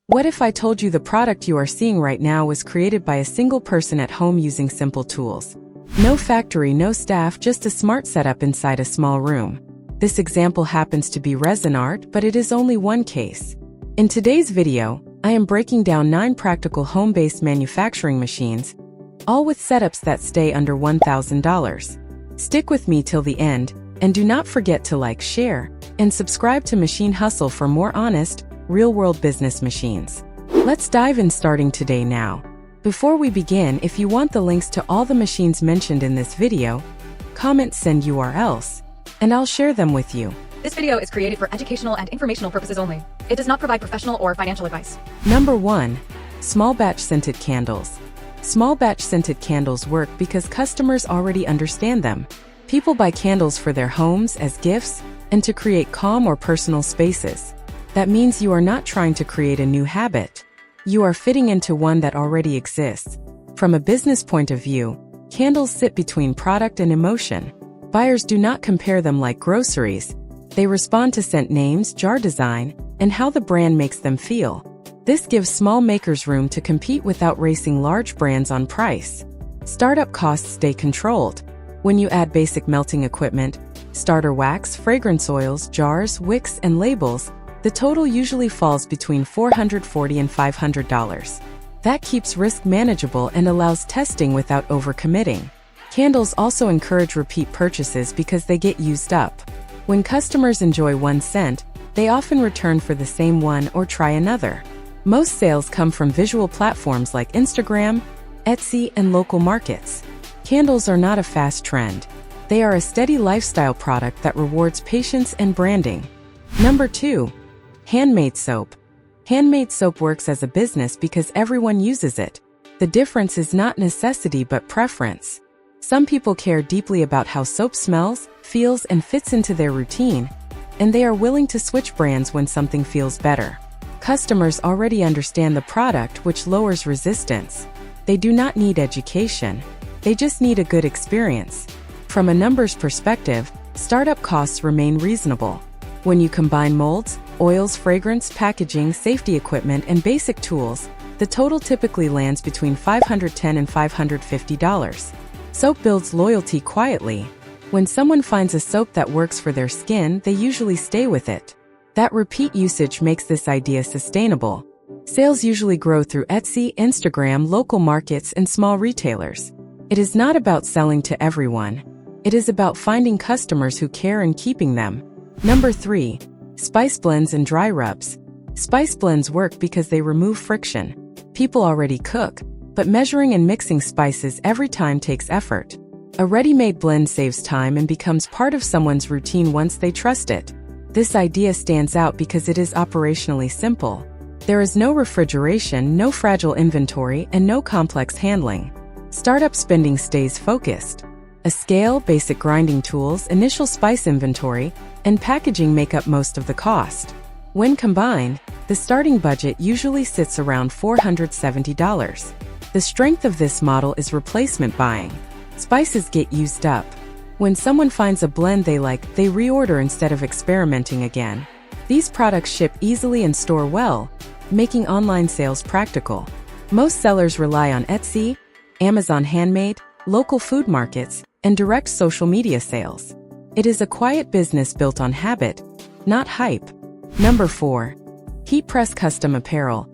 What if I told you the product you are seeing right now was created by a single person at home using simple tools? No factory, no staff, just a smart setup inside a small room. This example happens to be resin art, but it is only one case. In today's video, I am breaking down 9 practical home-based manufacturing machines, all with setups that stay under $1,000. Stick with me till the end, and do not forget to like, share, and subscribe to Machine Hustle for more honest, real-world business machines. Let's dive in, starting today now. Before we begin, if you want the links to all the machines mentioned in this video, comment send URLs, and I'll share them with you. This video is created for educational and informational purposes only. It does not provide professional or financial advice. Number 1. Small batch scented candles. Small batch scented candles work because customers already understand them. People buy candles for their homes, as gifts, and to create calm or personal spaces. That means you are not trying to create a new habit. You are fitting into one that already exists. From a business point of view, candles sit between product and emotion. Buyers do not compare them like groceries. They respond to scent names, jar design, and how the brand makes them feel. This gives small makers room to compete without racing large brands on price. Startup costs stay controlled. When you add basic melting equipment, starter wax, fragrance oils, jars, wicks, and labels, the total usually falls between $440 and $500. That keeps risk manageable and allows testing without overcommitting. Candles also encourage repeat purchases because they get used up. When customers enjoy one scent, they often return for the same one or try another. Most sales come from visual platforms like Instagram, Etsy, and local markets. Candles are not a fast trend. They are a steady lifestyle product that rewards patience and branding. Number 2. Handmade soap. Handmade soap works as a business because everyone uses it. The difference is not necessity but preference. Some people care deeply about how soap smells, feels, and fits into their routine, and they are willing to switch brands when something feels better. Customers already understand the product, which lowers resistance. They do not need education. They just need a good experience. From a numbers perspective, startup costs remain reasonable. When you combine molds, oils, fragrance, packaging, safety equipment, and basic tools, the total typically lands between $510 and $550. Soap builds loyalty quietly. When someone finds a soap that works for their skin, they usually stay with it. That repeat usage makes this idea sustainable. Sales usually grow through Etsy, Instagram, local markets, and small retailers. It is not about selling to everyone. It is about finding customers who care and keeping them. Number 3. Spice blends and dry rubs. Spice blends work because they remove friction. People already cook, but measuring and mixing spices every time takes effort. A ready-made blend saves time and becomes part of someone's routine once they trust it. This idea stands out because it is operationally simple. There is no refrigeration, no fragile inventory, and no complex handling. Startup spending stays focused. A scale, basic grinding tools, initial spice inventory, and packaging make up most of the cost. When combined, the starting budget usually sits around $470. The strength of this model is replacement buying. Spices get used up. When someone finds a blend they like, they reorder instead of experimenting again. These products ship easily and store well, making online sales practical. Most sellers rely on Etsy, Amazon Handmade, local food markets, and direct social media sales. It is a quiet business built on habit, not hype. Number 4. Heat press custom apparel.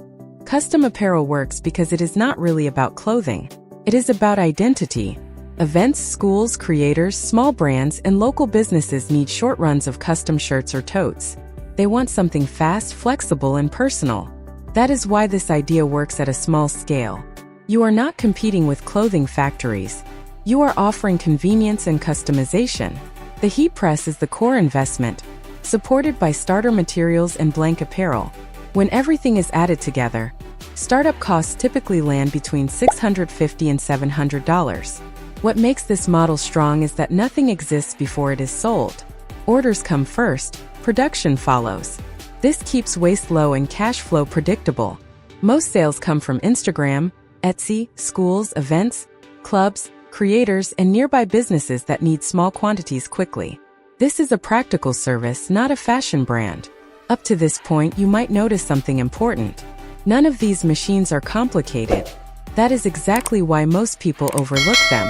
Custom apparel works because it is not really about clothing. It is about identity. Events, schools, creators, small brands, and local businesses need short runs of custom shirts or totes. They want something fast, flexible, and personal. That is why this idea works at a small scale. You are not competing with clothing factories. You are offering convenience and customization. The heat press is the core investment, supported by starter materials and blank apparel. When everything is added together, startup costs typically land between $650 and $700. What makes this model strong is that nothing exists before it is sold. Orders come first, production follows. This keeps waste low and cash flow predictable. Most sales come from Instagram, Etsy, schools, events, clubs, creators, and nearby businesses that need small quantities quickly. This is a practical service, not a fashion brand. Up to this point, you might notice something important. None of these machines are complicated. That is exactly why most people overlook them.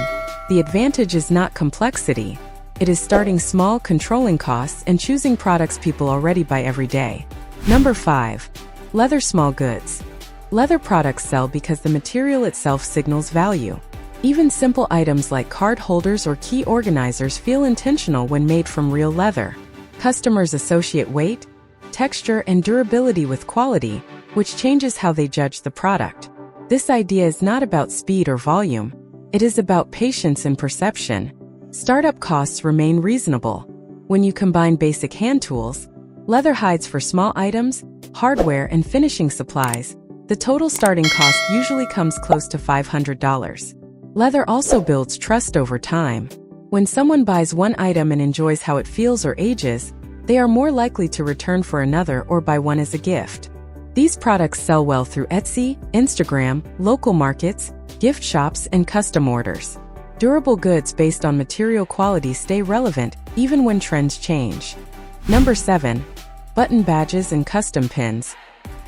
The advantage is not complexity. It is starting small, controlling costs, and choosing products people already buy every day. Number 5. Leather small goods. Leather products sell because the material itself signals value. Even simple items like card holders or key organizers feel intentional when made from real leather. Customers associate weight, texture, and durability with quality, which changes how they judge the product. This idea is not about speed or volume. It is about patience and perception. Startup costs remain reasonable. When you combine basic hand tools, leather hides for small items, hardware, and finishing supplies, the total starting cost usually comes close to $500. Leather also builds trust over time. When someone buys one item and enjoys how it feels or ages, they are more likely to return for another or buy one as a gift. These products sell well through Etsy, Instagram, local markets, gift shops, and custom orders. Durable goods based on material quality stay relevant even when trends change. Number 7. Button badges and custom pins.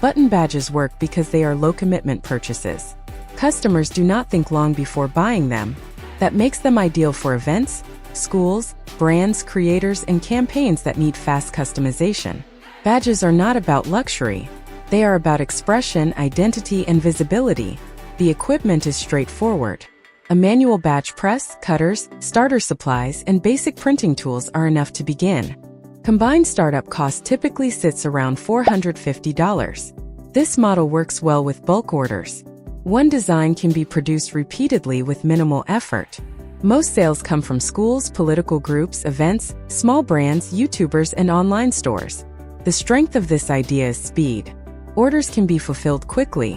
Button badges work because they are low-commitment purchases. Customers do not think long before buying them. That makes them ideal for events, schools, brands, creators, and campaigns that need fast customization. Badges are not about luxury. They are about expression, identity, and visibility. The equipment is straightforward. A manual badge press, cutters, starter supplies, and basic printing tools are enough to begin. Combined startup cost typically sits around $450. This model works well with bulk orders. One design can be produced repeatedly with minimal effort. Most sales come from schools, political groups, events, small brands, YouTubers, and online stores. The strength of this idea is speed. Orders can be fulfilled quickly,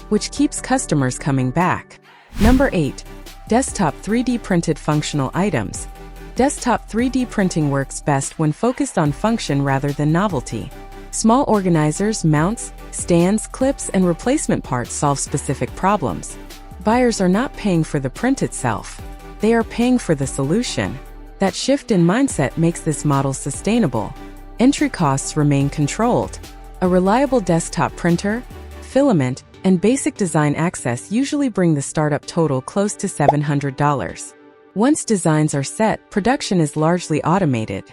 which keeps customers coming back. Number 8. Desktop 3D printed functional items. Desktop 3D printing works best when focused on function rather than novelty. Small organizers, mounts, stands, clips, and replacement parts solve specific problems. Buyers are not paying for the print itself. They are paying for the solution. That shift in mindset makes this model sustainable. Entry costs remain controlled. A reliable desktop printer, filament, and basic design access usually bring the startup total close to $700. Once designs are set, production is largely automated.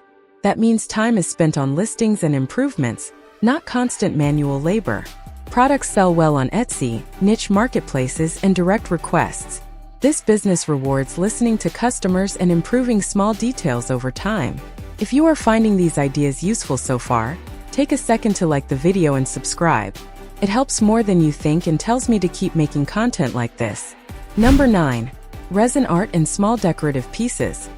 That means time is spent on listings and improvements, not constant manual labor. Products sell well on Etsy, niche marketplaces, and direct requests. This business rewards listening to customers and improving small details over time. If you are finding these ideas useful so far, take a second to like the video and subscribe. It helps more than you think and tells me to keep making content like this. Number 9. Resin art and small decorative pieces.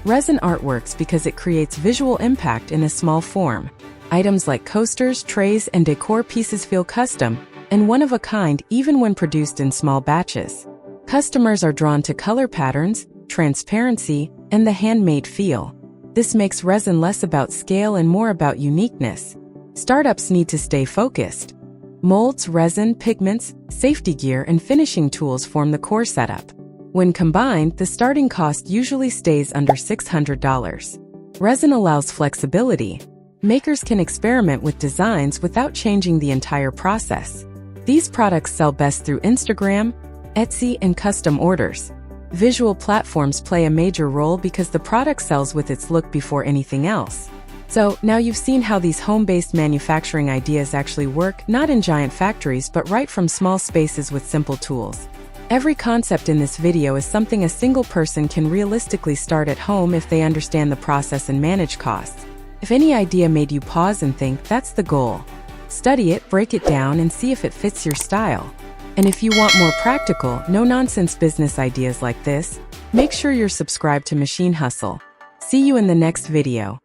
Resin art works because it creates visual impact in a small form. Items like coasters, trays, and decor pieces feel custom and one of a kind even when produced in small batches. Customers are drawn to color patterns, transparency, and the handmade feel. This makes resin less about scale and more about uniqueness. Startups need to stay focused. Molds, resin, pigments, safety gear, and finishing tools form the core setup. When combined, the starting cost usually stays under $600. Resin allows flexibility. Makers can experiment with designs without changing the entire process. These products sell best through Instagram, Etsy, and custom orders. Visual platforms play a major role because the product sells with its look before anything else. So, now you've seen how these home-based manufacturing ideas actually work, not in giant factories but right from small spaces with simple tools. Every concept in this video is something a single person can realistically start at home if they understand the process and manage costs. If any idea made you pause and think, that's the goal. Study it, break it down, and see if it fits your style. And if you want more practical, no-nonsense business ideas like this, make sure you're subscribed to Machine Hustle. See you in the next video.